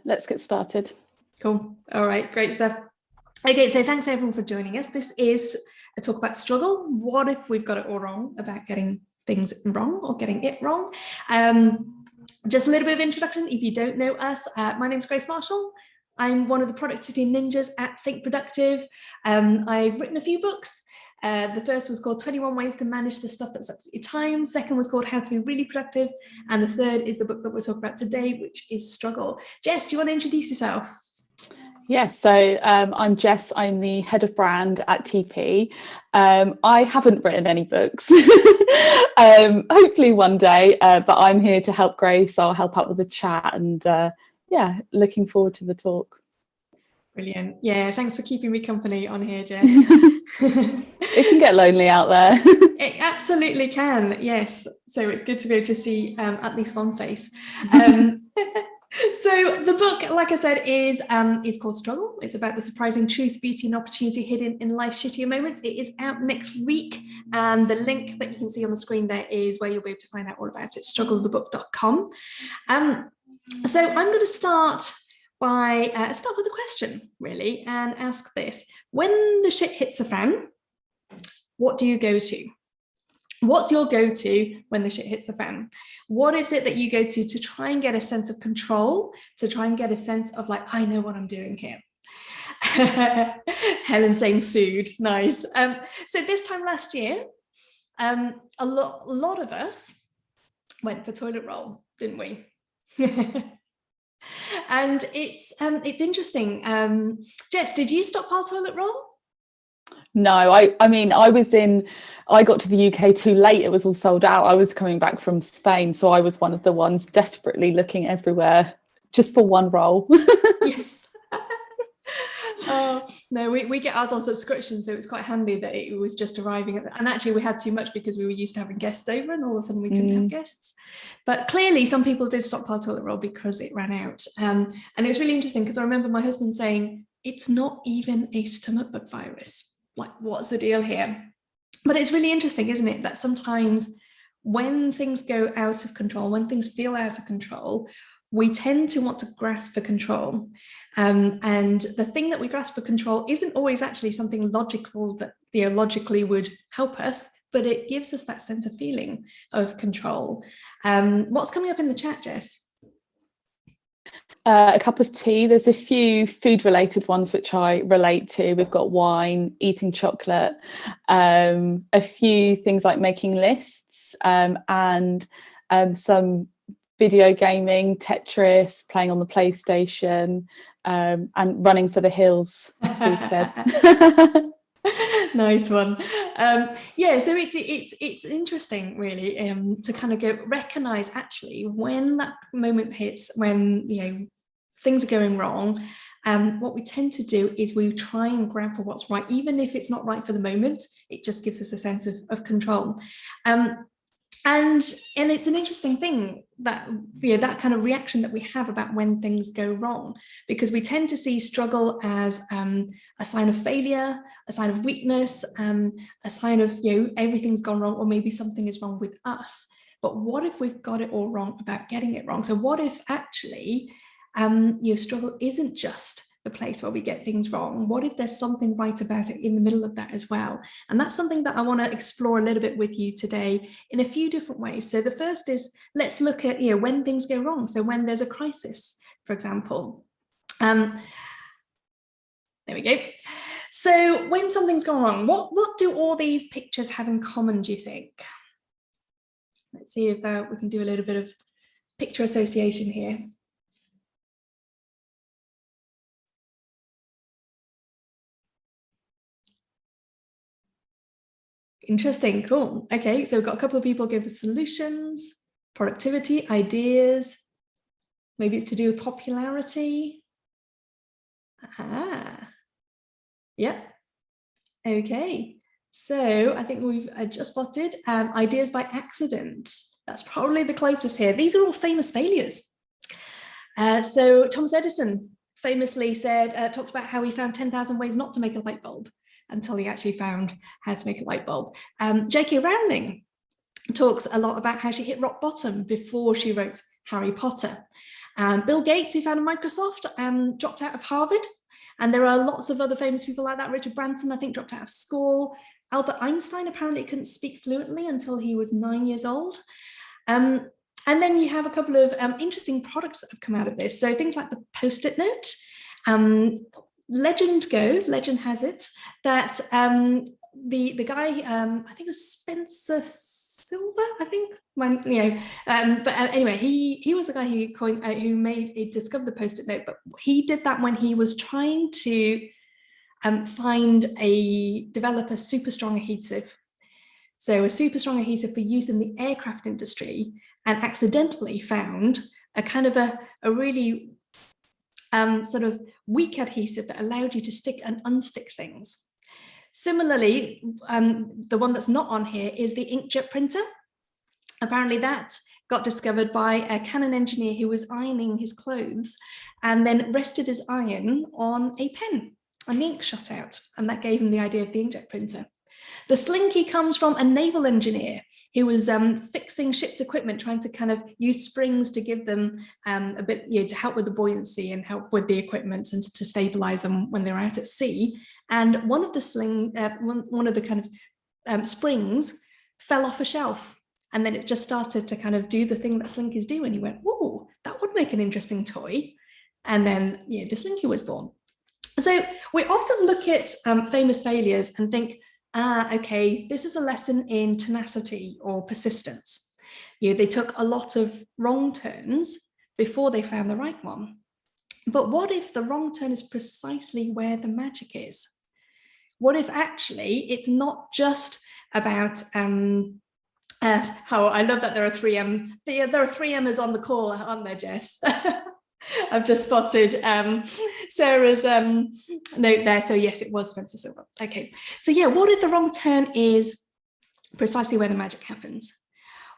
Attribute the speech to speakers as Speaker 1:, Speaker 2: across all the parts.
Speaker 1: Let's get started.
Speaker 2: Cool. All right, great stuff. Okay, so thanks everyone for joining us. This is a talk about struggle. What if we've got it all wrong about getting things wrong or getting it wrong? Just a little bit of introduction. If you don't know us, my name's Grace Marshall. I'm one of the productivity ninjas at Think Productive. I've written a few books. The first was called 21 Ways to Manage the Stuff That Sucks Up Your Time. Second was called How to Be Really Productive. And the third is the book that we're talking about today, which is Struggle. Jess, do you want to introduce yourself?
Speaker 1: Yes, so I'm Jess. I'm the head of brand at TP. I haven't written any books, hopefully one day, but I'm here to help Grace. I'll help out with the chat and yeah, looking forward to the talk.
Speaker 2: Brilliant. Yeah, thanks for keeping me company on here, Jess.
Speaker 1: It can get lonely out there.
Speaker 2: It absolutely can, yes. So it's good to be able to see at least one face. So the book, like I said, is called Struggle. It's about the surprising truth, beauty, and opportunity hidden in life's shittier moments. It is out next week, and the link that you can see on the screen there is where you'll be able to find out all about it, strugglethebook.com. So I'm going to start by start with a question, really, and ask this. When the shit hits the fan, what do you go to? What's your go-to when the shit hits the fan? What is it that you go to try and get a sense of control, to try and get a sense of like, I know what I'm doing here? Helen saying food, nice. So this time last year, a lot of us went for toilet roll, didn't we? And it's interesting. Jess, did you stockpile toilet roll?
Speaker 1: No, I mean, I got to the UK too late. It was all sold out. I was coming back from Spain, so I was one of the ones desperately looking everywhere just for one roll.
Speaker 2: Yes. Oh no, we get ours on subscription, so it's quite handy that it was just arriving and actually we had too much because we were used to having guests over and all of a sudden we couldn't have guests. But clearly some people did stockpile toilet roll because it ran out. And it was really interesting because I remember my husband saying, it's not even a stomach bug virus. Like, what's the deal here? But it's really interesting, isn't it, that sometimes when things go out of control, when things feel out of control, we tend to want to grasp for control. And the thing that we grasp for control isn't always actually something logical that theologically would help us, but it gives us that sense of feeling of control. What's coming up in the chat, Jess?
Speaker 1: A cup of tea. There's a few food related ones which I relate to. We've got wine, eating chocolate, a few things like making lists, and some video gaming, Tetris, playing on the PlayStation, and running for the hills, as Steve said.
Speaker 2: Nice one. Yeah, so it's interesting really to kind of recognize actually when that moment hits, when things are going wrong, what we tend to do is we try and grab for what's right, even if it's not right for the moment. It just gives us a sense of control. And it's an interesting thing that that kind of reaction that we have about when things go wrong, because we tend to see struggle as a sign of failure, a sign of weakness, a sign of everything's gone wrong, or maybe something is wrong with us. But what if we've got it all wrong about getting it wrong? So what if actually struggle isn't just the place where we get things wrong? What if there's something right about it in the middle of that as well? And that's something that I want to explore a little bit with you today in a few different ways. So the first is, let's look at when things go wrong. So when there's a crisis, for example. There we go. So when something's gone wrong, what do all these pictures have in common, do you think? Let's see if we can do a little bit of picture association here. Interesting, cool. Okay, so we've got a couple of people give us solutions, productivity, ideas. Maybe it's to do with popularity. Aha. Yep. Okay. So I think we've just spotted ideas by accident. That's probably the closest here. These are all famous failures. So Thomas Edison famously talked about how he found 10,000 ways not to make a light bulb until he actually found how to make a light bulb. J.K. Rowling talks a lot about how she hit rock bottom before she wrote Harry Potter. Bill Gates, who founded Microsoft, dropped out of Harvard. And there are lots of other famous people like that. Richard Branson, I think, dropped out of school. Albert Einstein apparently couldn't speak fluently until he was 9 years old. And then you have a couple of interesting products that have come out of this. So things like the Post-it note. Legend has it, that the guy, I think it was Spencer Silver, I think, anyway, he was the guy who discovered the Post-it note, but he did that when he was trying to develop a super strong adhesive. So a super strong adhesive for use in the aircraft industry, and accidentally found a kind of a really sort of weak adhesive that allowed you to stick and unstick things. Similarly, the one that's not on here is the inkjet printer. Apparently that got discovered by a Canon engineer who was ironing his clothes and then rested his iron on a pen and the ink shot out, and that gave him the idea of the inkjet printer. The slinky comes from a naval engineer who was fixing ship's equipment, trying to kind of use springs to give them a bit, to help with the buoyancy and help with the equipment and to stabilize them when they're out at sea. And one of the one of the kind of springs fell off a shelf, and then it just started to kind of do the thing that slinkies do. And he went, "Oh, that would make an interesting toy." And then the slinky was born. So we often look at famous failures and think, okay, this is a lesson in tenacity or persistence. They took a lot of wrong turns before they found the right one. But what if the wrong turn is precisely where the magic is? What if actually it's not just about how I love that there are 3M. There are 3Mers on the call, aren't there, Jess? I've just spotted Sarah's note there. So yes, it was Spencer Silver. Okay, so what if the wrong turn is precisely where the magic happens?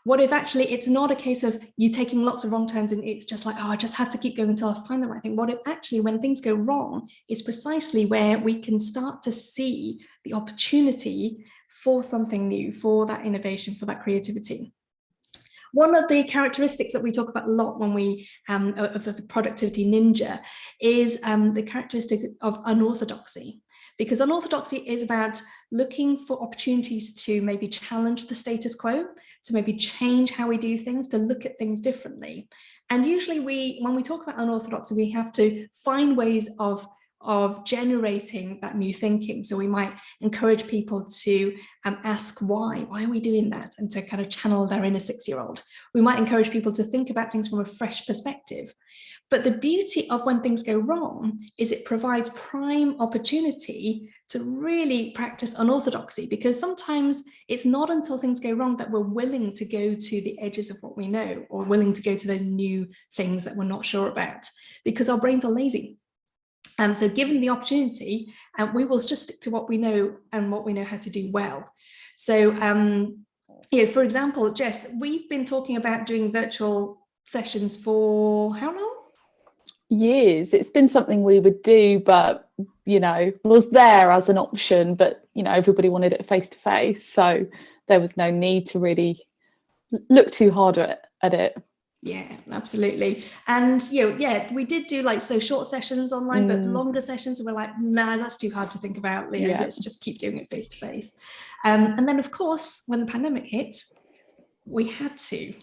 Speaker 2: What if actually it's not a case of you taking lots of wrong turns and it's just like, oh, I just have to keep going until I find the right thing? What if actually when things go wrong, it's precisely where we can start to see the opportunity for something new, for that innovation, for that creativity? One of the characteristics that we talk about a lot when we of the productivity ninja is the characteristic of unorthodoxy, because unorthodoxy is about looking for opportunities to maybe challenge the status quo, to maybe change how we do things, to look at things differently. And usually when we talk about unorthodoxy, we have to find ways of generating that new thinking. So we might encourage people to ask why are we doing that, and to kind of channel their inner 6-year-old. We might encourage people to think about things from a fresh perspective. But the beauty of when things go wrong is it provides prime opportunity to really practice unorthodoxy, because sometimes it's not until things go wrong that we're willing to go to the edges of what we know, or willing to go to those new things that we're not sure about, because our brains are lazy. So given the opportunity, we will just stick to what we know and what we know how to do well. So, for example, Jess, we've been talking about doing virtual sessions for how long?
Speaker 1: Years. It's been something we would do, but was there as an option, but everybody wanted it face to face, so there was no need to really look too hard at it.
Speaker 2: Yeah, absolutely. And we did do short sessions online, but longer sessions we're like, nah, that's too hard to think about. Let's just keep doing it face to face. And then of course, when the pandemic hit, we had to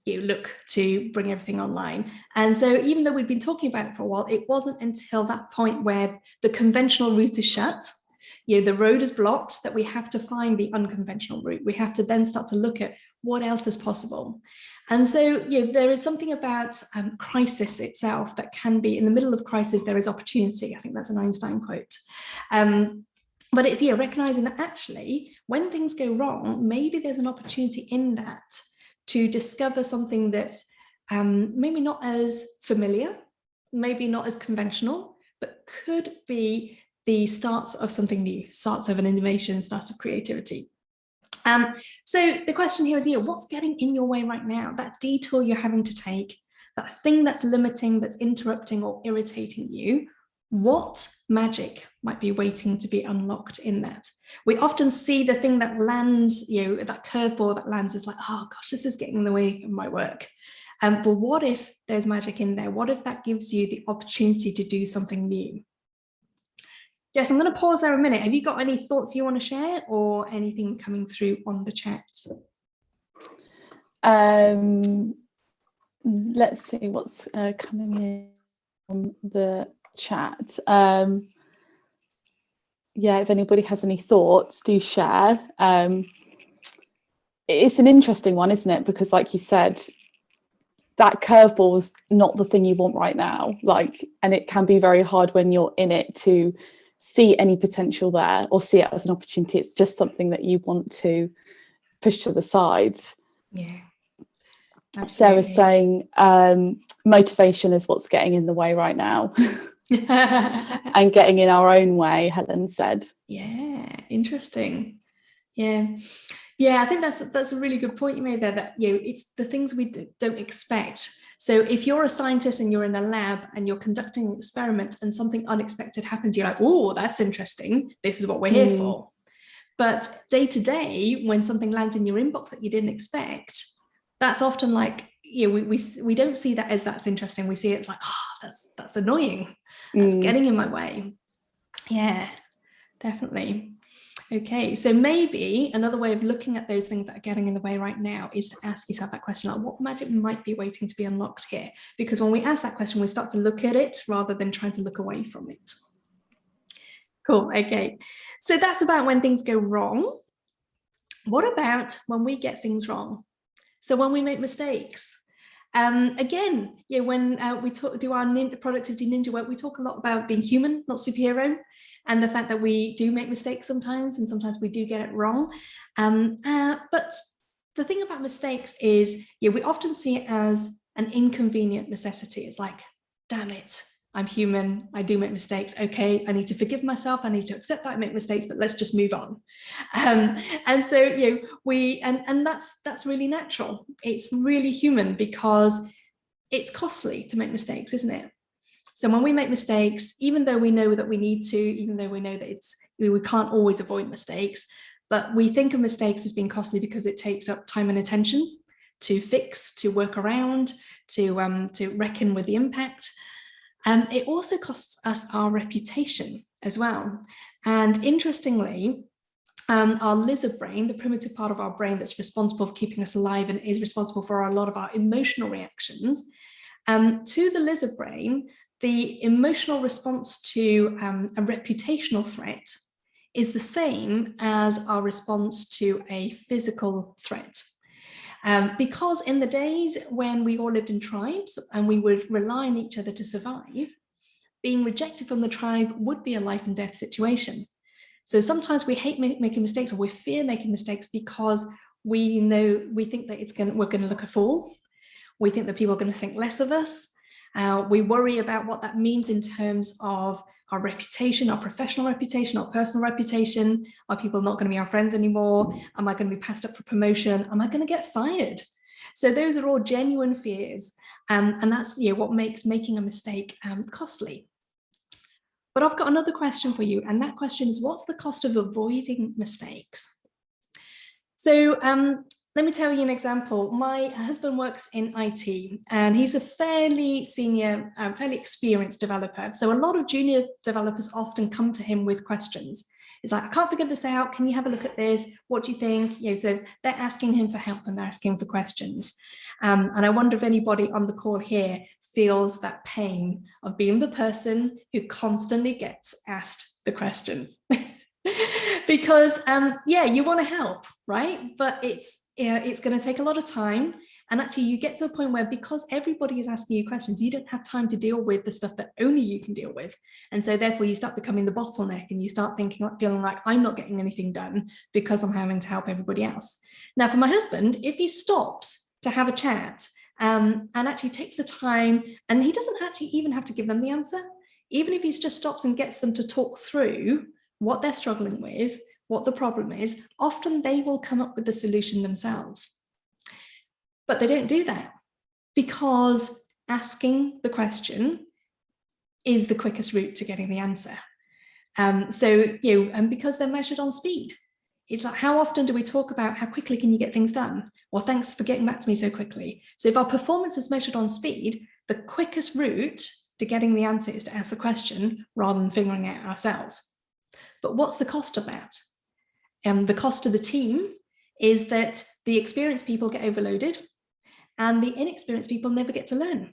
Speaker 2: look to bring everything online. And so even though we'd been talking about it for a while, it wasn't until that point where the conventional route is shut, the road is blocked, that we have to find the unconventional route. We have to then start to look at what else is possible. And so there is something about crisis itself that can be, in the middle of crisis, there is opportunity. I think that's an Einstein quote. But it's recognizing that actually when things go wrong, maybe there's an opportunity in that to discover something that's maybe not as familiar, maybe not as conventional, but could be the start of something new, starts of an innovation, starts of creativity. So the question here is, what's getting in your way right now? That detour you're having to take, that thing that's limiting, that's interrupting or irritating you, what magic might be waiting to be unlocked in that? We often see the thing that lands, that curveball that lands is like, oh gosh, this is getting in the way of my work. But what if there's magic in there? What if that gives you the opportunity to do something new? Jess, I'm going to pause there a minute. Have you got any thoughts you want to share, or anything coming through on the chat?
Speaker 1: Let's see what's coming in from the chat. Yeah, if anybody has any thoughts, do share. It's an interesting one, isn't it? Because like you said, that curveball's not the thing you want right now. And it can be very hard when you're in it to see any potential there or see it as an opportunity. It's just something that you want to push to the side.
Speaker 2: Yeah.
Speaker 1: Absolutely. Sarah's saying motivation is what's getting in the way right now. And getting in our own way, Helen said.
Speaker 2: Yeah, interesting. Yeah, I think that's a really good point you made there, that it's the things we don't expect. So if you're a scientist and you're in a lab and you're conducting an experiment and something unexpected happens, you're like, oh, that's interesting, this is what we're here for. But day to day, when something lands in your inbox that you didn't expect, that's often like, we don't see that as that's interesting. We see it's like, that's annoying, that's getting in my way. Yeah, definitely. Okay, so maybe another way of looking at those things that are getting in the way right now is to ask yourself that question, like, what magic might be waiting to be unlocked here? Because when we ask that question, we start to look at it rather than trying to look away from it. Cool, okay. So that's about when things go wrong. What about when we get things wrong? So when we make mistakes. Again, when we do our productivity ninja work, we talk a lot about being human, not superhero, and the fact that we do make mistakes sometimes, and sometimes we do get it wrong. But the thing about mistakes is, we often see it as an inconvenient necessity. It's like, damn it, I'm human, I do make mistakes. Okay, I need to forgive myself, I need to accept that I make mistakes, but let's just move on. And so, and that's really natural. It's really human, because it's costly to make mistakes, isn't it? So when we make mistakes, even though we know that we need to, even though we know that we can't always avoid mistakes, but we think of mistakes as being costly because it takes up time and attention to fix, to work around, to reckon with the impact. It also costs us our reputation as well. And interestingly, our lizard brain, the primitive part of our brain that's responsible for keeping us alive and is responsible for a lot of our emotional reactions, to the lizard brain, the emotional response to a reputational threat is the same as our response to a physical threat. Because in the days when we all lived in tribes and we would rely on each other to survive, being rejected from the tribe would be a life and death situation. So sometimes we hate making mistakes, or we fear making mistakes because we think that we're going to look a fool. We think that people are going to think less of us. We worry about what that means in terms of our reputation, our professional reputation, our personal reputation. Are people not going to be our friends anymore? Am I going to be passed up for promotion? Am I going to get fired? So those are all genuine fears. And that's what makes making a mistake costly. But I've got another question for you. And that question is, what's the cost of avoiding mistakes? So let me tell you an example. My husband works in IT, and he's a fairly senior, fairly experienced developer. So a lot of junior developers often come to him with questions. It's like, I can't figure this out. Can you have a look at this? What do you think? So they're asking him for help and they're asking for questions. And I wonder if anybody on the call here feels that pain of being the person who constantly gets asked the questions. Because you want to help, right? But it's going to take a lot of time, and actually you get to a point where, because everybody is asking you questions, you don't have time to deal with the stuff that only you can deal with. And so therefore you start becoming the bottleneck, and you start feeling like, I'm not getting anything done because I'm having to help everybody else. Now for my husband, if he stops to have a chat and actually takes the time, and he doesn't actually even have to give them the answer, even if he just stops and gets them to talk through what they're struggling with, what the problem is, often they will come up with the solution themselves. But they don't do that, because asking the question is the quickest route to getting the answer. And because they're measured on speed. It's like, how often do we talk about how quickly can you get things done? Well, thanks for getting back to me so quickly. So if our performance is measured on speed, the quickest route to getting the answer is to ask the question rather than figuring it out ourselves. But what's the cost of that? The cost of the team is that the experienced people get overloaded and the inexperienced people never get to learn.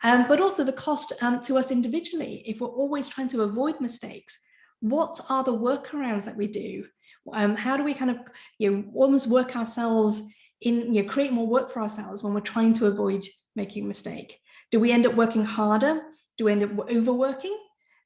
Speaker 2: But also the cost to us individually, if we're always trying to avoid mistakes, what are the workarounds that we do? How do we kind of, almost work ourselves in, create more work for ourselves when we're trying to avoid making a mistake? Do we end up working harder? Do we end up overworking?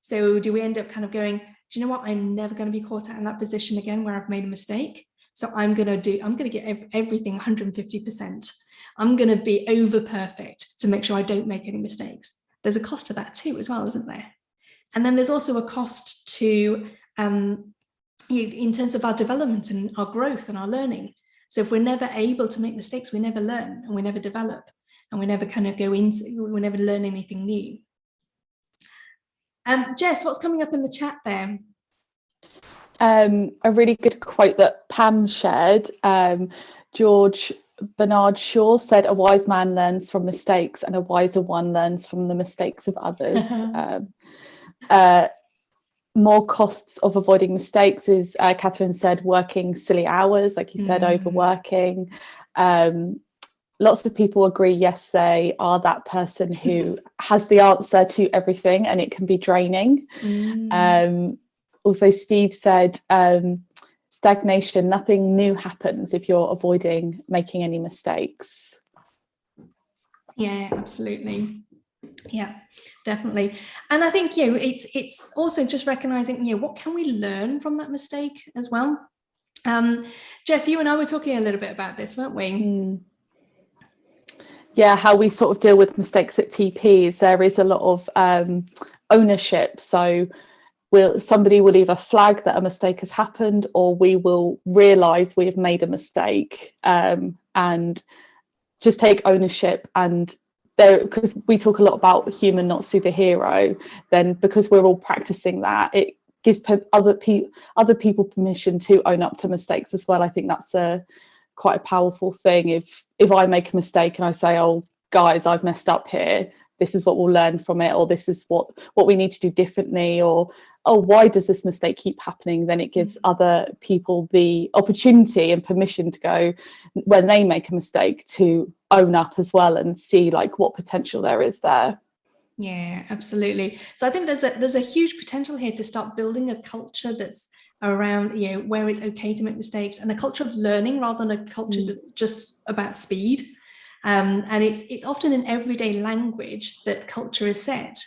Speaker 2: So do we end up kind of going, do you know what? I'm never going to be caught out in that position again where I've made a mistake. So I'm going to get everything 150%. I'm going to be over perfect to make sure I don't make any mistakes. There's a cost to that too, as well, isn't there? And then there's also a cost to, in terms of our development and our growth and our learning. So if we're never able to make mistakes, we never learn and we never develop and we never kind of we never learn anything new. Jess, what's coming up in the chat there?
Speaker 1: A really good quote that Pam shared. George Bernard Shaw said, "A wise man learns from mistakes and a wiser one learns from the mistakes of others." More costs of avoiding mistakes is, Catherine said, working silly hours, like you said, overworking. Lots of people agree, yes, they are that person who has the answer to everything and it can be draining. Also, Steve said, stagnation, nothing new happens if you're avoiding making any mistakes.
Speaker 2: Yeah, absolutely. Yeah, definitely. And I think, it's also just recognizing, what can we learn from that mistake as well? Jess, you and I were talking a little bit about this, weren't we?
Speaker 1: Yeah, how we sort of deal with mistakes at TPs. There is a lot of ownership. So somebody will either flag that a mistake has happened, or we will realise we have made a mistake and just take ownership. And because we talk a lot about human, not superhero, then because we're all practicing that, it gives other people permission to own up to mistakes as well. I think that's quite a powerful thing. If I make a mistake and I say, "Oh, guys, I've messed up here. This is what we'll learn from it," or "This is what we need to do differently," or "Oh, why does this mistake keep happening?" Then it gives other people the opportunity and permission to go, when they make a mistake, to own up as well and see like what potential there is there.
Speaker 2: Yeah, absolutely. So I think there's a huge potential here to start building a culture that's around, where it's okay to make mistakes, and a culture of learning rather than a culture that's just about speed. And it's often in everyday language that culture is set.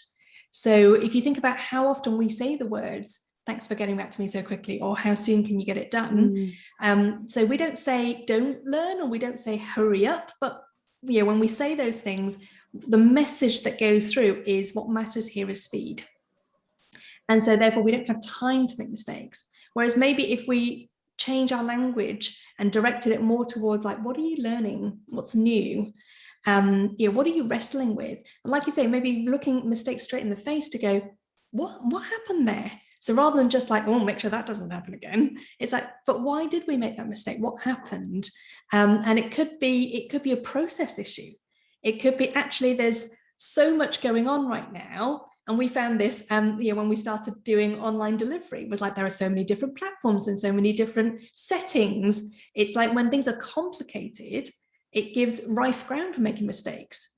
Speaker 2: So if you think about how often we say the words, "Thanks for getting back to me so quickly," or "How soon can you get it done?" So we don't say "don't learn," or we don't say "hurry up," but when we say those things, the message that goes through is what matters here is speed. And so therefore we don't have time to make mistakes. Whereas maybe if we change our language and directed it more towards like, what are you learning? What's new? What are you wrestling with? And like you say, maybe looking mistakes straight in the face to go, what happened there? So rather than just like, "Oh, make sure that doesn't happen again," it's like, but why did we make that mistake? What happened? And it could be a process issue. It could be actually there's so much going on right now. And we found this, when we started doing online delivery, it was like there are so many different platforms and so many different settings. It's like when things are complicated, it gives rife ground for making mistakes.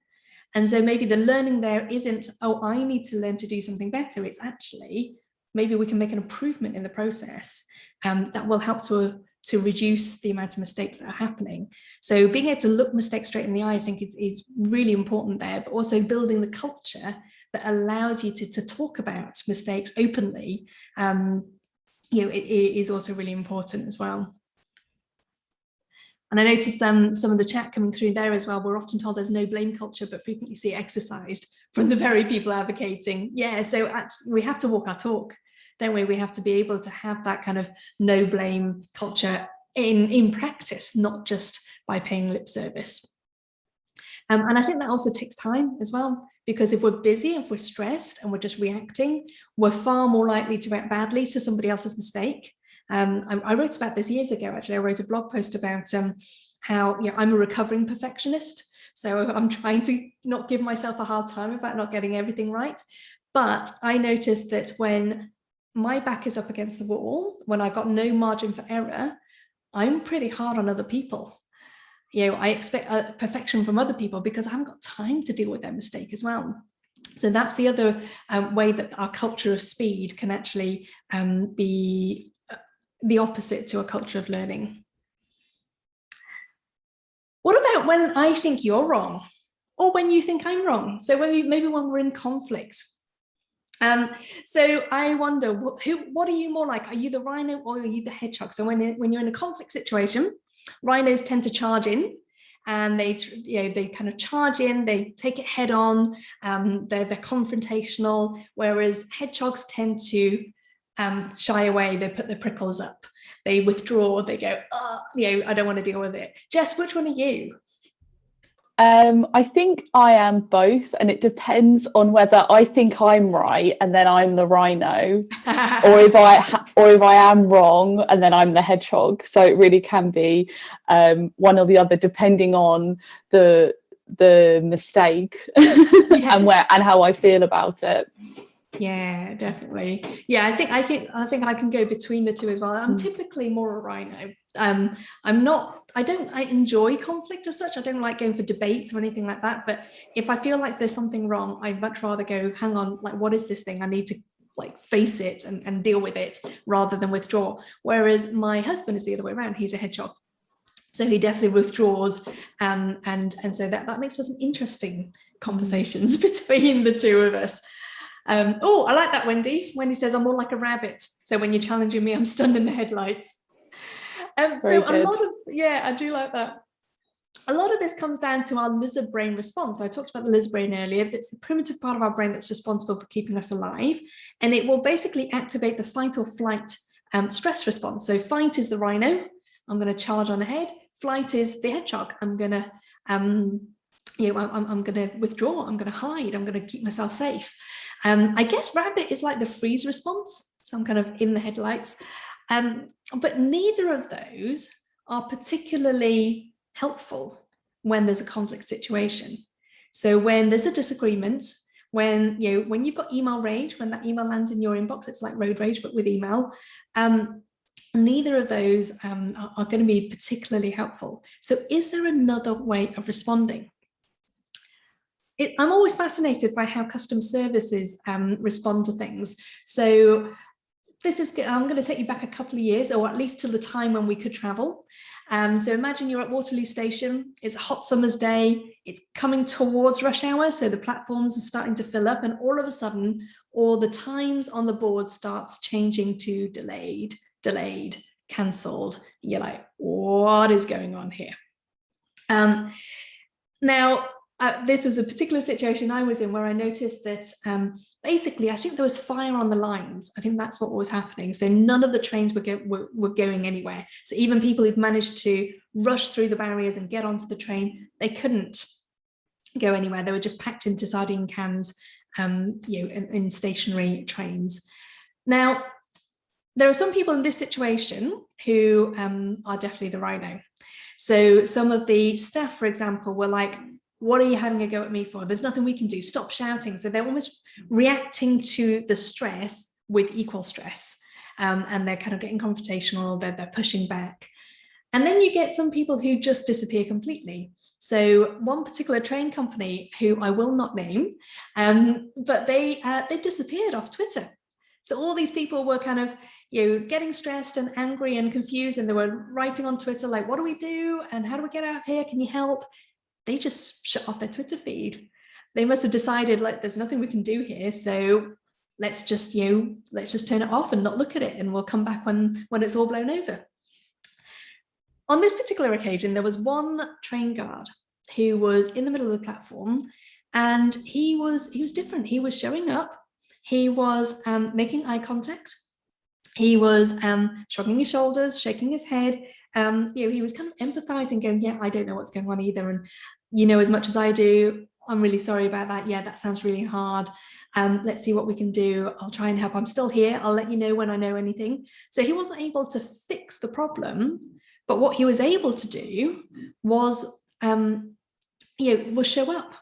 Speaker 2: And so maybe the learning there isn't, "Oh, I need to learn to do something better." It's actually, maybe we can make an improvement in the process that will help to reduce the amount of mistakes that are happening. So being able to look mistakes straight in the eye, I think is really important there, but also building the culture that allows you to talk about mistakes openly, it is also really important as well. And I noticed some of the chat coming through there as well. We're often told there's no blame culture, but frequently see it exercised from the very people advocating. Yeah, so actually we have to walk our talk, don't we? We have to be able to have that kind of no blame culture in practice, not just by paying lip service. And I think that also takes time as well, because if we're busy, if we're stressed and we're just reacting, we're far more likely to react badly to somebody else's mistake. I wrote about this years ago, actually. I wrote a blog post about how, you know, I'm a recovering perfectionist. So I'm trying to not give myself a hard time about not getting everything right. But I noticed that when my back is up against the wall, when I've got no margin for error, I'm pretty hard on other people. You know, I expect perfection from other people because I haven't got time to deal with their mistake as well. So that's the other way that our culture of speed can actually be the opposite to a culture of learning. What about when I think you're wrong, or when you think I'm wrong? So maybe when we're in conflict. So I wonder, what are you more like? Are you the rhino or are you the hedgehog? So when you're in a conflict situation, rhinos tend to charge in, and they kind of charge in, they take it head on, they're confrontational, whereas hedgehogs tend to shy away, they put their prickles up, they withdraw, they go, oh, you know, I don't want to deal with it. Jess, which one are you?
Speaker 1: I think I am both, and it depends on whether I think I'm right and then I'm the rhino, or if I am wrong and then I'm the hedgehog. So it really can be one or the other, depending on the mistake
Speaker 2: Yes.
Speaker 1: and how I feel about it.
Speaker 2: Yeah, definitely. Yeah, I think I can go between the two as well. I'm typically more a rhino. I enjoy conflict as such. I don't like going for debates or anything like that. But if I feel like there's something wrong, I'd much rather go, hang on, like, what is this thing? I need to like face it and deal with it rather than withdraw. Whereas my husband is the other way around. He's a hedgehog. So he definitely withdraws. And so that makes for some interesting conversations between the two of us. Oh, I like that, Wendy. Wendy says, I'm more like a rabbit. So when you're challenging me, I'm stunned in the headlights. So a lot of, yeah, I do like that. A lot of this comes down to our lizard brain response. I talked about the lizard brain earlier. It's the primitive part of our brain that's responsible for keeping us alive. And it will basically activate the fight or flight stress response. So fight is the rhino. I'm going to charge on ahead. Flight is the hedgehog. I'm going to, I'm going to withdraw. I'm going to hide. I'm going to keep myself safe. I guess rabbit is like the freeze response. So I'm kind of in the headlights. But neither of those are particularly helpful when there's a conflict situation. So when there's a disagreement, when you've got email rage, when that email lands in your inbox, it's like road rage, but with email. Neither of those are going to be particularly helpful. So is there another way of responding? I'm always fascinated by how customer services respond to things. So I'm going to take you back a couple of years, or at least to the time when we could travel. So imagine you're at Waterloo Station, it's a hot summer's day, it's coming towards rush hour, so the platforms are starting to fill up, and all of a sudden, all the times on the board starts changing to delayed, cancelled. You're like, what is going on here? Now, this was a particular situation I was in where I noticed that basically, I think there was fire on the lines. I think that's what was happening. So none of the trains were going anywhere. So even people who'd managed to rush through the barriers and get onto the train, they couldn't go anywhere. They were just packed into sardine cans, in stationary trains. Now, there are some people in this situation who are definitely the rhino. So some of the staff, for example, were like, what are you having a go at me for? There's nothing we can do. Stop shouting. So they're almost reacting to the stress with equal stress. And they're kind of getting confrontational, they're pushing back. And then you get some people who just disappear completely. So one particular train company, who I will not name, but they disappeared off Twitter. So all these people were kind of, getting stressed and angry and confused, and they were writing on Twitter like, what do we do? And how do we get out of here? Can you help? They just shut off their Twitter feed. They must have decided, like, there's nothing we can do here, so let's just turn it off and not look at it, and we'll come back when it's all blown over. On this particular occasion, there was one train guard who was in the middle of the platform, and he was different. He was showing up. He was making eye contact. He was shrugging his shoulders, shaking his head. He was kind of empathizing, going, yeah, I don't know what's going on either. And, as much as I do, I'm really sorry about that. Yeah, that sounds really hard. Let's see what we can do. I'll try and help. I'm still here. I'll let you know when I know anything. So he wasn't able to fix the problem, but what he was able to do was, was show up.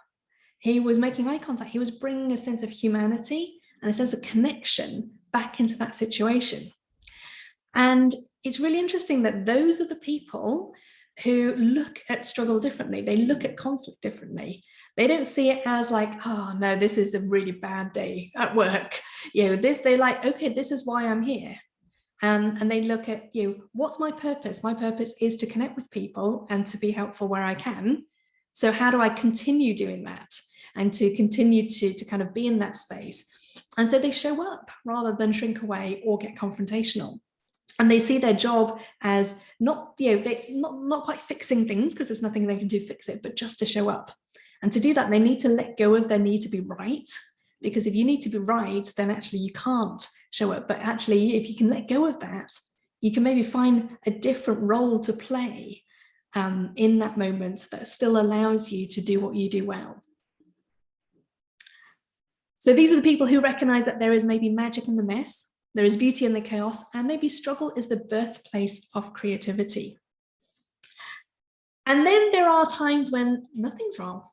Speaker 2: He was making eye contact. He was bringing a sense of humanity and a sense of connection back into that situation. And it's really interesting that those are the people who look at struggle differently. They look at conflict differently. They don't see it as like, oh no, this is a really bad day at work. They're like, okay, this is why I'm here. And they look at, what's my purpose? My purpose is to connect with people and to be helpful where I can. So how do I continue doing that and to continue to kind of be in that space? And so they show up rather than shrink away or get confrontational. And they see their job as not quite fixing things, because there's nothing they can do to fix it, but just to show up. And to do that, they need to let go of their need to be right. Because if you need to be right, then actually you can't show up. But actually, if you can let go of that, you can maybe find a different role to play in that moment that still allows you to do what you do well. So these are the people who recognize that there is maybe magic in the mess, there is beauty in the chaos, and maybe struggle is the birthplace of creativity. And then there are times when nothing's wrong.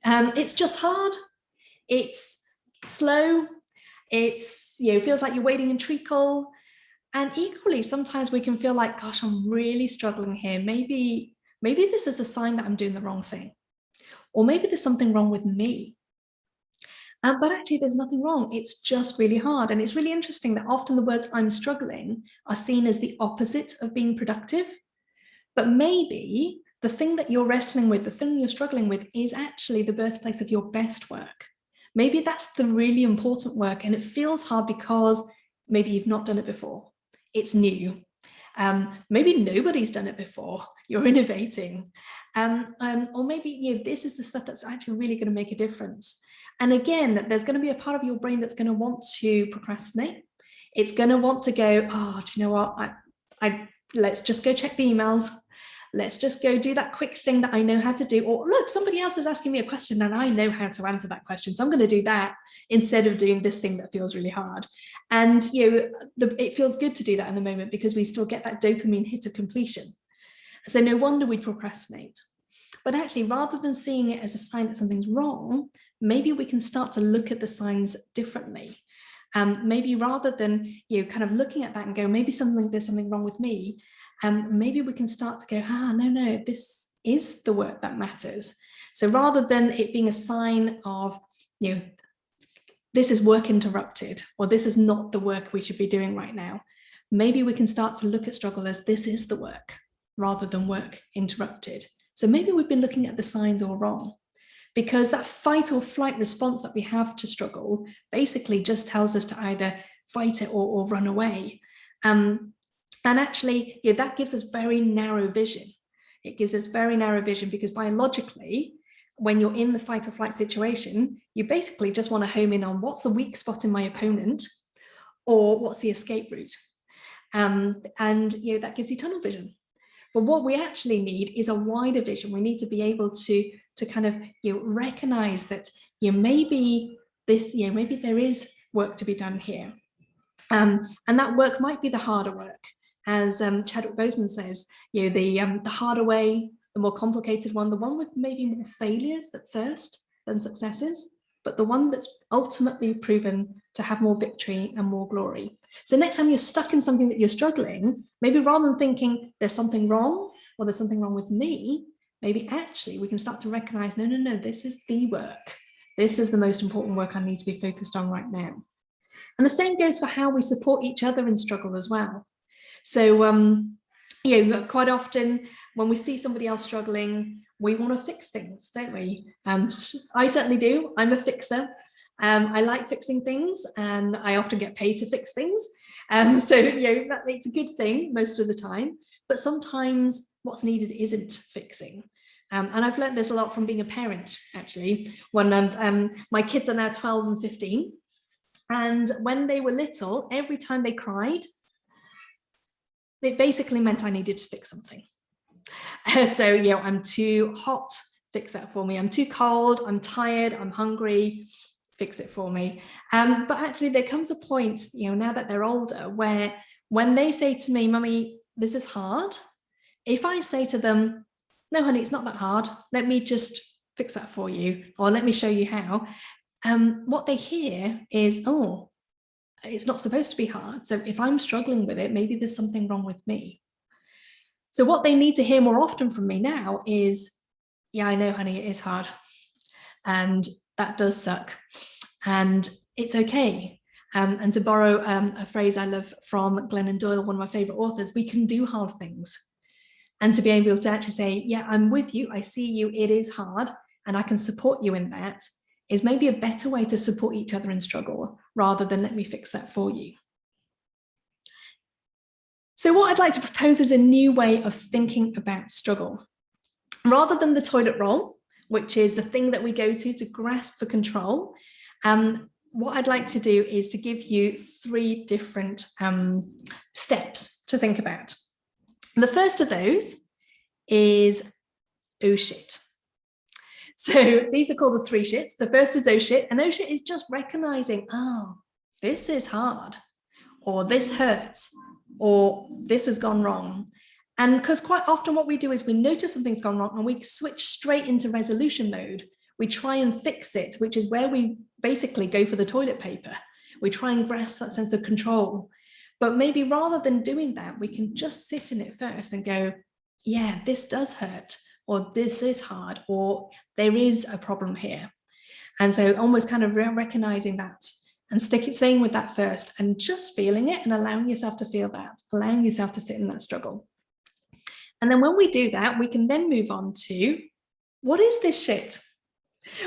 Speaker 2: It's just hard. It's slow. It's, feels like you're wading in treacle. And equally, sometimes we can feel like, gosh, I'm really struggling here. Maybe this is a sign that I'm doing the wrong thing. Or maybe there's something wrong with me. But actually, there's nothing wrong. It's just really hard. And it's really interesting that often the words I'm struggling are seen as the opposite of being productive. But maybe the thing that you're wrestling with, the thing you're struggling with, is actually the birthplace of your best work. Maybe that's the really important work, and it feels hard because maybe you've not done it before. It's new. Maybe nobody's done it before. You're innovating. Or maybe this is the stuff that's actually really going to make a difference. And again, there's going to be a part of your brain that's going to want to procrastinate. It's going to want to go, oh, do you know what? Let's just go check the emails. Let's just go do that quick thing that I know how to do. Or look, somebody else is asking me a question and I know how to answer that question. So I'm going to do that instead of doing this thing that feels really hard. And it feels good to do that in the moment because we still get that dopamine hit of completion. So no wonder we procrastinate. But actually, rather than seeing it as a sign that something's wrong, maybe we can start to look at the signs differently. Maybe rather than kind of looking at that and go, maybe there's something wrong with me. Maybe we can start to go, no, this is the work that matters. So rather than it being a sign of, this is work interrupted, or this is not the work we should be doing right now, maybe we can start to look at struggle as this is the work rather than work interrupted. So maybe we've been looking at the signs all wrong, because that fight or flight response that we have to struggle basically just tells us to either fight it or run away. And actually, that gives us very narrow vision. It gives us very narrow vision because biologically, when you're in the fight or flight situation, you basically just want to home in on what's the weak spot in my opponent or what's the escape route. And that gives you tunnel vision. But what we actually need is a wider vision. We need to be able to kind of recognize that maybe there is work to be done here. And that work might be the harder work. As Chadwick Boseman says, the harder way, the more complicated one, the one with maybe more failures at first than successes, but the one that's ultimately proven to have more victory and more glory. So next time you're stuck in something that you're struggling, maybe rather than thinking there's something wrong or there's something wrong with me, maybe actually we can start to recognize, no, this is the work. This is the most important work I need to be focused on right now. And the same goes for how we support each other in struggle as well. So, quite often when we see somebody else struggling, we want to fix things, don't we? I certainly do. I'm a fixer. I like fixing things, and I often get paid to fix things. So it's a good thing most of the time. But sometimes what's needed isn't fixing. And I've learned this a lot from being a parent, actually. When my kids are now 12 and 15. And when they were little, every time they cried, it basically meant I needed to fix something. So, I'm too hot, fix that for me. I'm too cold, I'm tired, I'm hungry, fix it for me. But actually there comes a point, now that they're older, where when they say to me, Mummy, this is hard, if I say to them, no, honey, it's not that hard, let me just fix that for you, or let me show you how, what they hear is, oh, it's not supposed to be hard. So if I'm struggling with it, maybe there's something wrong with me. So what they need to hear more often from me now is, yeah, I know, honey, it is hard. And that does suck. And it's okay. And to borrow a phrase I love from Glennon Doyle, one of my favorite authors, we can do hard things. And to be able to actually say, yeah, I'm with you, I see you, it is hard, and I can support you in that, is maybe a better way to support each other in struggle, rather than let me fix that for you. So what I'd like to propose is a new way of thinking about struggle. Rather than the toilet roll, which is the thing that we go to grasp for control, what I'd like to do is to give you 3 different steps to think about. The first of those is, oh shit. So these are called the 3 shits. The first is oh shit, and oh shit is just recognizing, oh, this is hard, or this hurts, or this has gone wrong. And because quite often what we do is we notice something's gone wrong and we switch straight into resolution mode. We try and fix it, which is where we basically go for the toilet paper. We try and grasp that sense of control. But maybe rather than doing that, we can just sit in it first and go, yeah, this does hurt, or this is hard, or there is a problem here. And so almost kind of recognizing that and staying with that first and just feeling it and allowing yourself to feel that, allowing yourself to sit in that struggle. And then when we do that, we can then move on to, what is this shit?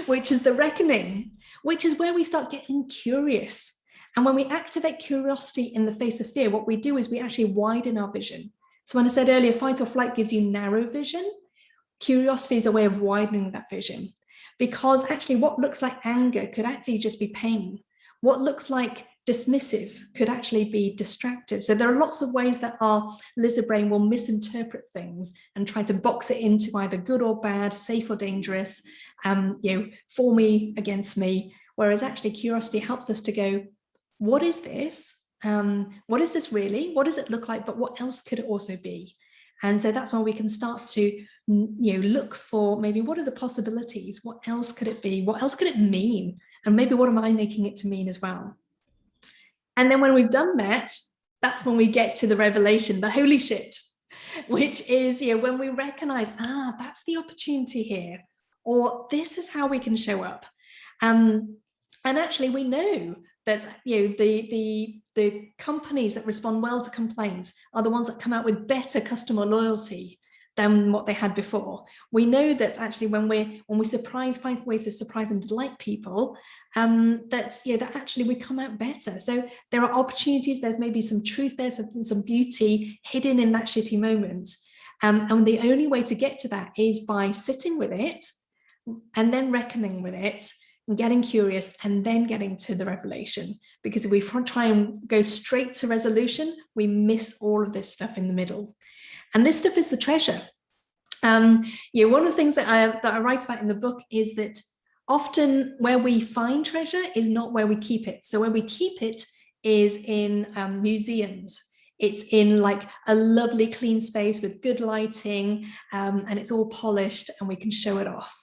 Speaker 2: Which is the reckoning, which is where we start getting curious. And when we activate curiosity in the face of fear, what we do is we actually widen our vision. So when I said earlier, fight or flight gives you narrow vision, curiosity is a way of widening that vision. Because actually what looks like anger could actually just be pain. What looks like dismissive could actually be distractive. So there are lots of ways that our lizard brain will misinterpret things and try to box it into either good or bad, safe or dangerous, for me, against me. Whereas actually curiosity helps us to go, what is this? What is this really? What does it look like? But what else could it also be? And so that's when we can start to look for maybe what are the possibilities? What else could it be? What else could it mean? And maybe what am I making it to mean as well? And then when we've done that, that's when we get to the revelation, the holy shit, which is when we recognize, that's the opportunity here, or this is how we can show up. And actually we know that the companies that respond well to complaints are the ones that come out with better customer loyalty than what they had before. We know that actually when we find ways to surprise and delight people, that actually we come out better. So there are opportunities, there's maybe some truth there, some beauty hidden in that shitty moment. And the only way to get to that is by sitting with it and then reckoning with it and getting curious and then getting to the revelation. Because if we try and go straight to resolution, we miss all of this stuff in the middle. And this stuff is the treasure. One of the things that I write about in the book is that often where we find treasure is not where we keep it. So where we keep it is in museums. It's in like a lovely clean space with good lighting, and it's all polished and we can show it off.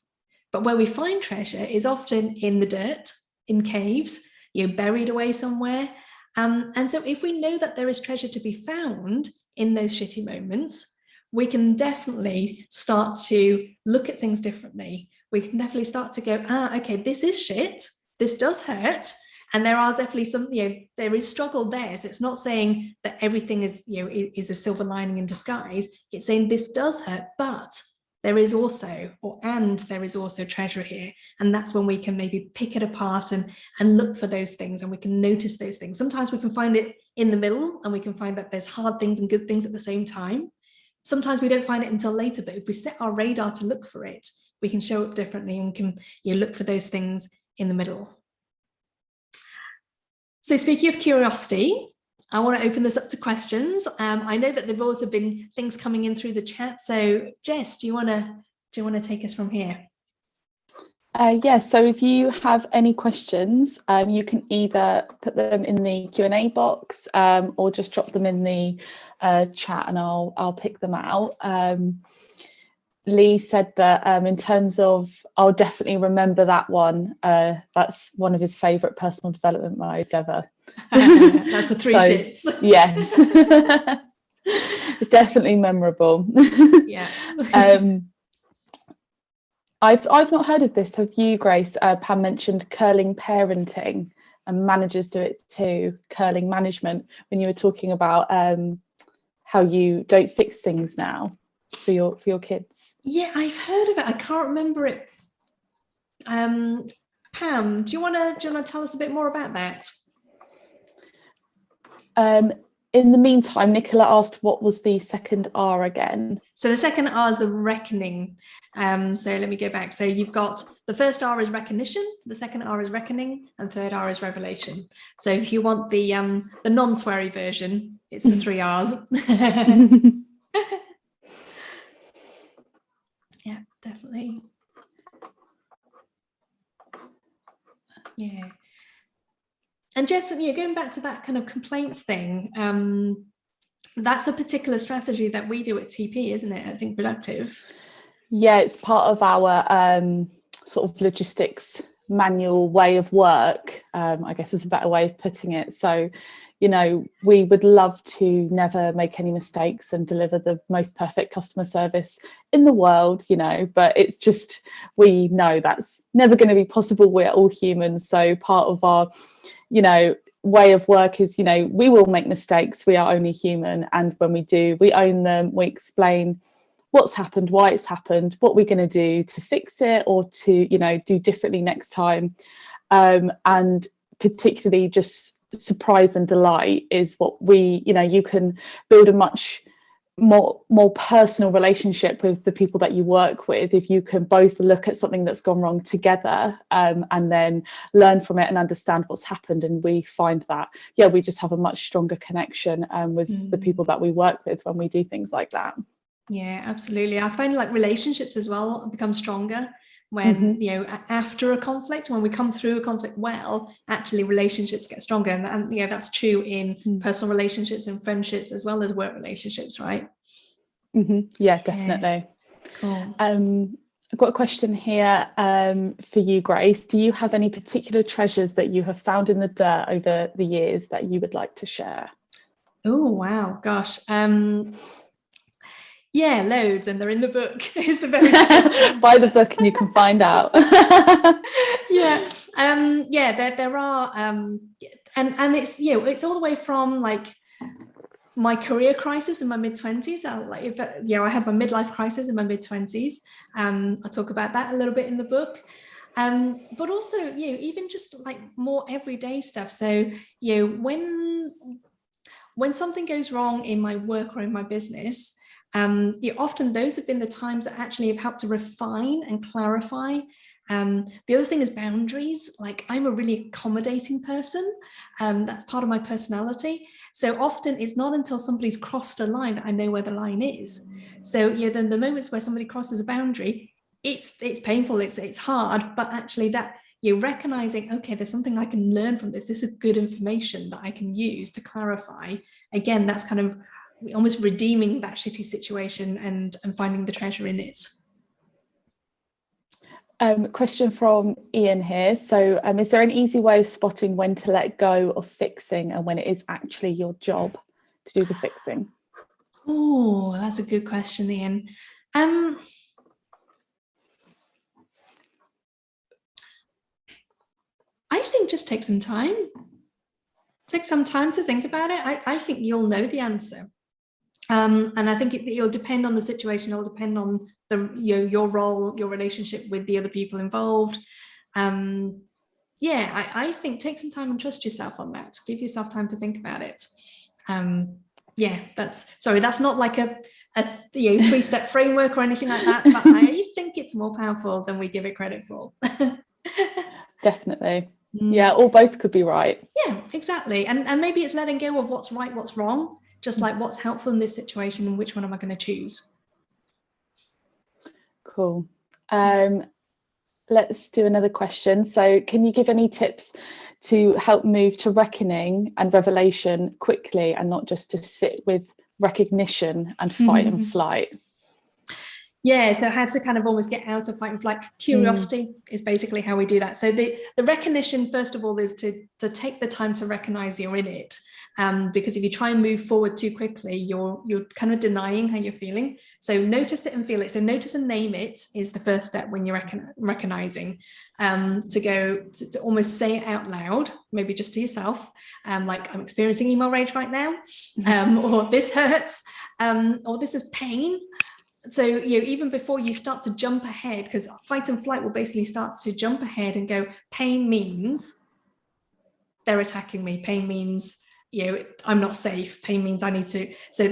Speaker 2: But where we find treasure is often in the dirt, in caves, buried away somewhere. And so if we know that there is treasure to be found in those shitty moments, we can definitely start to look at things differently. We can definitely start to go, okay, this is shit, this does hurt, and there are definitely some, there is struggle there. So it's not saying that everything is, is a silver lining in disguise. It's saying this does hurt, but there is also, there is also treasure here. And that's when we can maybe pick it apart and look for those things, and we can notice those things. Sometimes we can find it in the middle, and we can find that there's hard things and good things at the same time. Sometimes we don't find it until later, but if we set our radar to look for it, we can show up differently and we can look for those things in the middle. So speaking of curiosity, I want to open this up to questions. I know that there've also been things coming in through the chat. So Jess, do you want to take us from here?
Speaker 1: Yeah, so if you have any questions, you can either put them in the Q&A box, or just drop them in the chat, and I'll pick them out. Lee said that in terms of, I'll definitely remember that one. That's one of his favourite personal development modes ever.
Speaker 2: That's the three shits.
Speaker 1: Yes. Definitely memorable.
Speaker 2: Yeah.
Speaker 1: I've not heard of this. Have you, Grace? Pam mentioned curling parenting, and managers do it too. Curling management, when you were talking about how you don't fix things now for your kids.
Speaker 2: Yeah, I've heard of it. I can't remember it. Pam, do you want to tell us a bit more about that?
Speaker 1: In the meantime, Nicola asked, what was the second R again?
Speaker 2: So the second R is the reckoning. So let me go back. So you've got the first R is recognition, the second R is reckoning, and third R is revelation. So if you want the non-sweary version, it's the three R's. Yeah, definitely. Yeah. And Jess, going back to that kind of complaints thing, that's a particular strategy that we do at TP, isn't it? I think Productive.
Speaker 1: Yeah, it's part of our sort of logistics manual way of work, I guess is a better way of putting it. So, we would love to never make any mistakes and deliver the most perfect customer service in the world, but it's just, we know that's never going to be possible. We're all humans. So part of our, way of work is, we will make mistakes. We are only human. And when we do, we own them. We explain what's happened, why it's happened, what we're going to do to fix it, or to, do differently next time. And particularly just surprise and delight is what we, you can build a much more personal relationship with the people that you work with if you can both look at something that's gone wrong together, and then learn from it and understand what's happened. And we find that, we just have a much stronger connection with the people that we work with when we do things like that.
Speaker 2: Yeah, absolutely. I find like relationships as well become stronger when, after a conflict, when we come through a conflict well, actually relationships get stronger. And that's true in personal relationships and friendships as well as work relationships, right?
Speaker 1: Yeah, definitely.
Speaker 2: Cool.
Speaker 1: I've got a question here for you, Grace. Do you have any particular treasures that you have found in the dirt over the years that you would like to share?
Speaker 2: Oh, wow. Gosh. Yeah, loads, and they're in the book. Is the very short
Speaker 1: Buy the book and you can find out.
Speaker 2: Yeah, there are, and it's it's all the way from like my career crisis in my mid-20s. I had my midlife crisis in my mid-20s. I talk about that a little bit in the book. But also, even just like more everyday stuff. So, when something goes wrong in my work or in my business, often those have been the times that actually have helped to refine and clarify. The other thing is boundaries. Like, I'm a really accommodating person. That's part of my personality. So often it's not until somebody's crossed a line that I know where the line is. So then the moments where somebody crosses a boundary, it's painful, it's hard, but actually that you're recognizing, okay, there's something I can learn from this. This is good information that I can use to clarify. Again, that's kind of almost redeeming that shitty situation and finding the treasure in it.
Speaker 1: Question from Ian here. So is there an easy way of spotting when to let go of fixing and when it is actually your job to do the fixing?
Speaker 2: Oh, that's a good question, Ian. I think just take some time. Take some time to think about it. I think you'll know the answer. And I think it'll depend on the situation. It'll depend on your role, your relationship with the other people involved. I think take some time and trust yourself on that. Give yourself time to think about it. That's not like a 3-step framework or anything like that, but I think it's more powerful than we give it credit for.
Speaker 1: Definitely. Yeah, or both could be right.
Speaker 2: Yeah, exactly. And maybe it's letting go of what's right, what's wrong, just like what's helpful in this situation and which one am I going to choose.
Speaker 1: Cool. let's do another question. So can you give any tips to help move to reckoning and revelation quickly and not just to sit with recognition and fight and flight?
Speaker 2: Yeah, so how to kind of almost get out of fight and flight. Curiosity is basically how we do that. So the recognition, first of all, is to take the time to recognize you're in it. Because if you try and move forward too quickly, you're kind of denying how you're feeling. So notice it and feel it. So notice and name it is the first step when you're recognizing. To go to almost say it out loud, maybe just to yourself, like I'm experiencing email rage right now, or this hurts, or this is pain. So, even before you start to jump ahead, because fight and flight will basically start to jump ahead and go, pain means they're attacking me. Pain means, I'm not safe. Pain means I need to. So,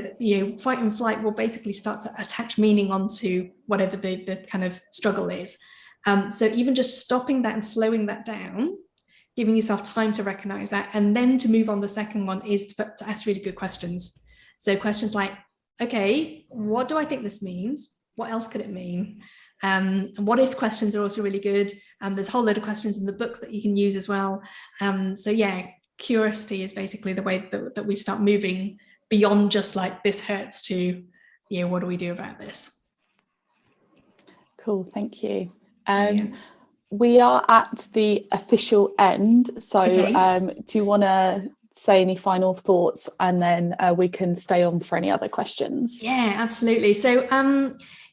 Speaker 2: fight and flight will basically start to attach meaning onto whatever the kind of struggle is. So even just stopping that and slowing that down, giving yourself time to recognize that, and then to move on, the second one is to ask really good questions. So questions like, okay, what do I think this means? What else could it mean? And what if questions are also really good. There's a whole load of questions in the book that you can use as well. So yeah, curiosity is basically the way that we start moving beyond just like this hurts to, what do we do about this?
Speaker 1: Cool, thank you. We are at the official end. So do you want to say any final thoughts, and then we can stay on for any other questions?
Speaker 2: Yeah, absolutely. So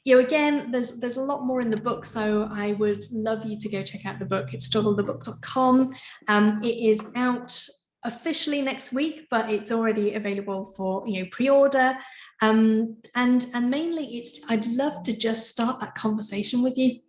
Speaker 2: again, there's a lot more in the book, so I would love you to go check out the book. It's strugglethebook.com. It is out officially next week, but it's already available for pre-order. And mainly I'd love to just start that conversation with you.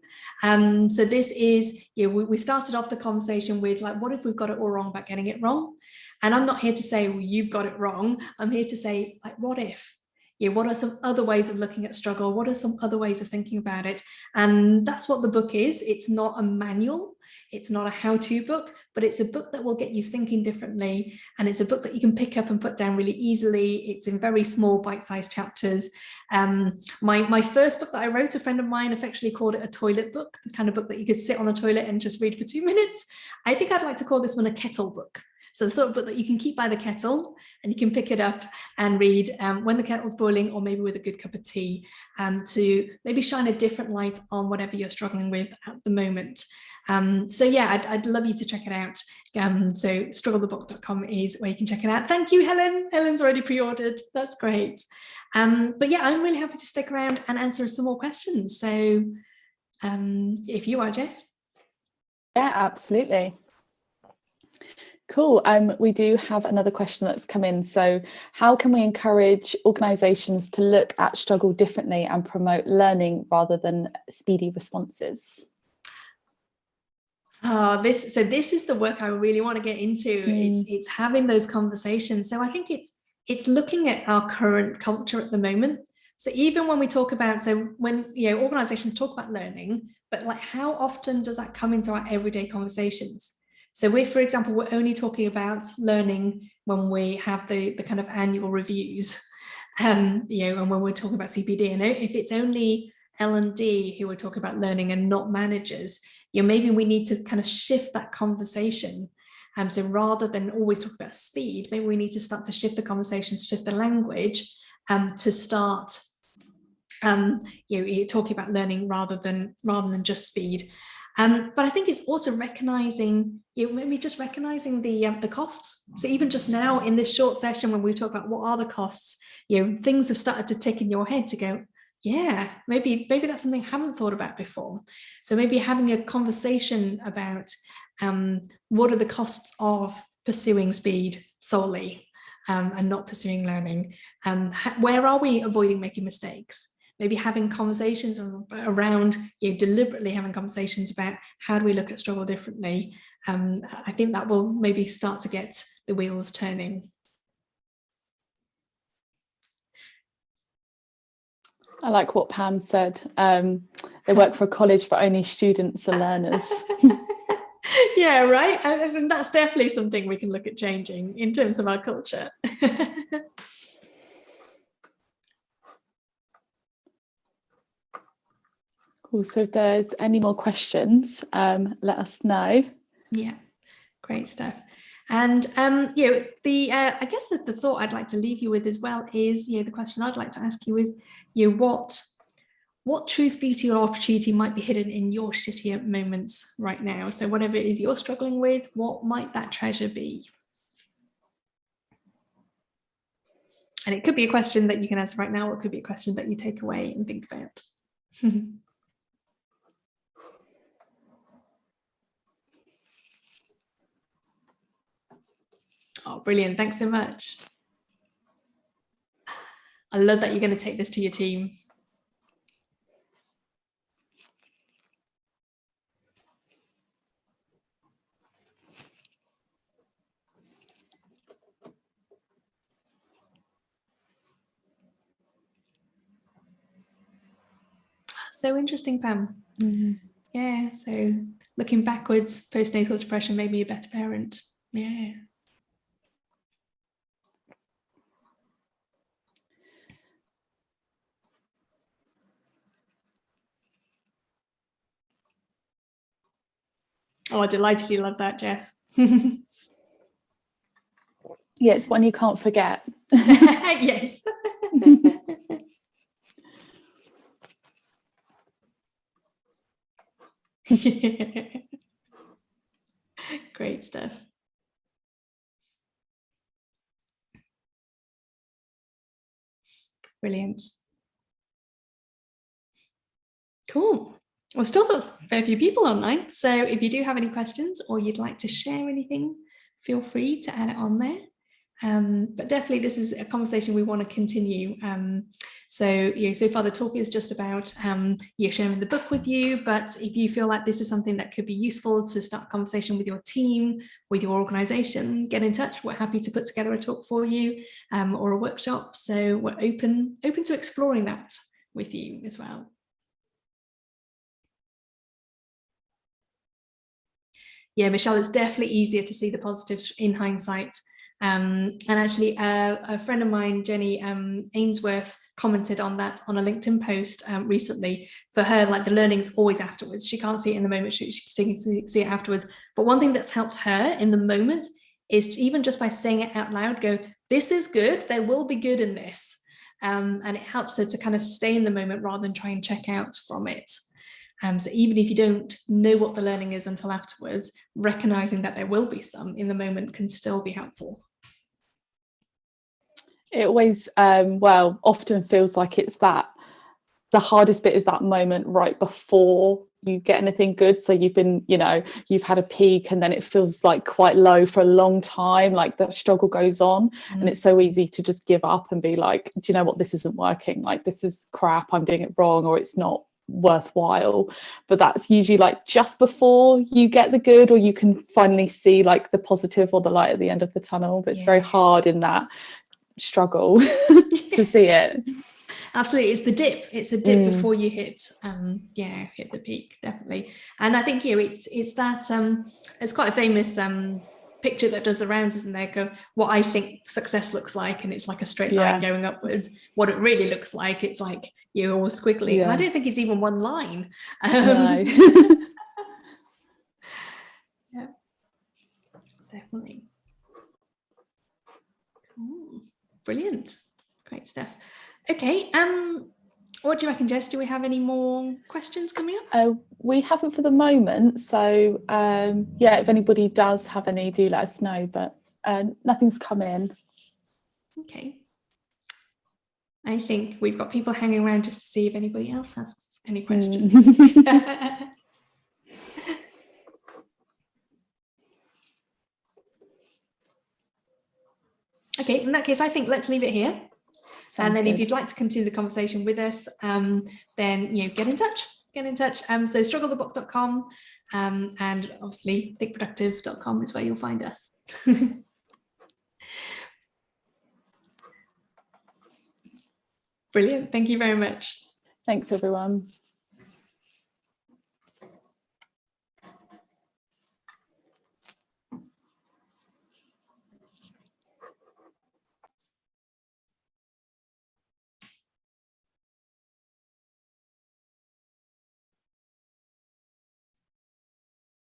Speaker 2: So this is, we started off the conversation with like, what if we've got it all wrong about getting it wrong? And I'm not here to say, well, you've got it wrong. I'm here to say, like, what if? What are some other ways of looking at struggle? What are some other ways of thinking about it? And that's what the book is. It's not a manual. It's not a how-to book, but it's a book that will get you thinking differently. And it's a book that you can pick up and put down really easily. It's in very small bite-sized chapters. My first book that I wrote, a friend of mine affectionately called it a toilet book, the kind of book that you could sit on the toilet and just read for 2 minutes. I think I'd like to call this one a kettle book. So the sort of book that you can keep by the kettle and you can pick it up and read when the kettle's boiling, or maybe with a good cup of tea, to maybe shine a different light on whatever you're struggling with at the moment. So yeah, I'd love you to check it out. So strugglethebook.com is where you can check it out. Thank you, Helen. Helen's already pre-ordered. That's great. But yeah, I'm really happy to stick around and answer some more questions. So if you are, Jess.
Speaker 1: Yeah, absolutely. Cool. We do have another question that's come in. So how can we encourage organisations to look at struggle differently and promote learning rather than speedy responses?
Speaker 2: This is the work I really want to get into. It's having those conversations. So I think it's looking at our current culture at the moment. So even when we talk about, so when organizations talk about learning, but like how often does that come into our everyday conversations? So if, for example, we're only talking about learning when we have the kind of annual reviews, and when we're talking about CPD, and if it's only L&D who are talking about learning and not managers, maybe we need to kind of shift that conversation. So rather than always talk about speed, maybe we need to start to shift the conversation, shift the language, to start talking about learning rather than just speed. But I think it's also recognizing, maybe just recognizing the costs. So even just now in this short session, when we talk about what are the costs, things have started to tick in your head to go, yeah, maybe that's something I haven't thought about before. So maybe having a conversation about what are the costs of pursuing speed solely and not pursuing learning. Where are we avoiding making mistakes? Maybe having conversations around, deliberately having conversations about how do we look at struggle differently. I think that will maybe start to get the wheels turning.
Speaker 1: I like what Pam said. They work for a college, but only students are learners.
Speaker 2: Yeah, right. I think that's definitely something we can look at changing in terms of our culture.
Speaker 1: Cool. So if there's any more questions, let us know.
Speaker 2: Yeah, great stuff. And I guess that the thought I'd like to leave you with as well is, the question I'd like to ask you is, what truth, beauty, or opportunity might be hidden in your shittier moments right now? So whatever it is you're struggling with, what might that treasure be? And it could be a question that you can answer right now, or it could be a question that you take away and think about. Oh, brilliant. Thanks so much. I love that you're going to take this to your team. So interesting, Pam. Yeah, so looking backwards, postnatal depression made me a better parent. Yeah. Oh, I delightedly love that, Jeff.
Speaker 1: Yeah, it's one you can't forget.
Speaker 2: Yes. Great stuff. Brilliant. Cool. Well, still got a fair few people online. So if you do have any questions or you'd like to share anything, feel free to add it on there. But definitely this is a conversation we want to continue. So far the talk is just about sharing the book with you, but if you feel like this is something that could be useful to start a conversation with your team, with your organization, get in touch. We're happy to put together a talk for you or a workshop. So we're open to exploring that with you as well. Yeah, Michelle, it's definitely easier to see the positives in hindsight. And actually, a friend of mine, Jenny Ainsworth, commented on that on a LinkedIn post recently. For her, like, the learning's always afterwards. She can't see it in the moment, she can see it afterwards. But one thing that's helped her in the moment is, even just by saying it out loud, go, this is good, there will be good in this. And it helps her to kind of stay in the moment rather than try and check out from it. So even if you don't know what the learning is until afterwards, recognizing that there will be some in the moment can still be helpful.
Speaker 1: It always, often feels like it's that the hardest bit is that moment right before you get anything good. So you've been, you've had a peak and then it feels like quite low for a long time, like the struggle goes on. And it's so easy to just give up and be like, do you know what, this isn't working, like this is crap, I'm doing it wrong, or it's not worthwhile. But that's usually like just before you get the good, or you can finally see like the positive or the light at the end of the tunnel. But it's very hard in that struggle to see it.
Speaker 2: Absolutely, it's the dip. It's a dip before you hit the peak, definitely. And I think it's that it's quite a famous picture that does the rounds, isn't there? Go, what I think success looks like, and it's like a straight line going upwards. What it really looks like, it's like you're all squiggly. And I don't think it's even one line.
Speaker 1: No.
Speaker 2: Yeah, definitely. Cool. Brilliant. Great stuff. Okay, what do you reckon, Jess? Do we have any more questions coming up?
Speaker 1: We haven't for the moment, so if anybody does have any, do let us know, but nothing's come in.
Speaker 2: Okay, I think we've got people hanging around just to see if anybody else has any questions. Okay, in that case, I think let's leave it here. And then if you'd like to continue the conversation with us, then get in touch. So strugglethebook.com and obviously thinkproductive.com is where you'll find us. Brilliant. Thank you very much.
Speaker 1: Thanks, everyone.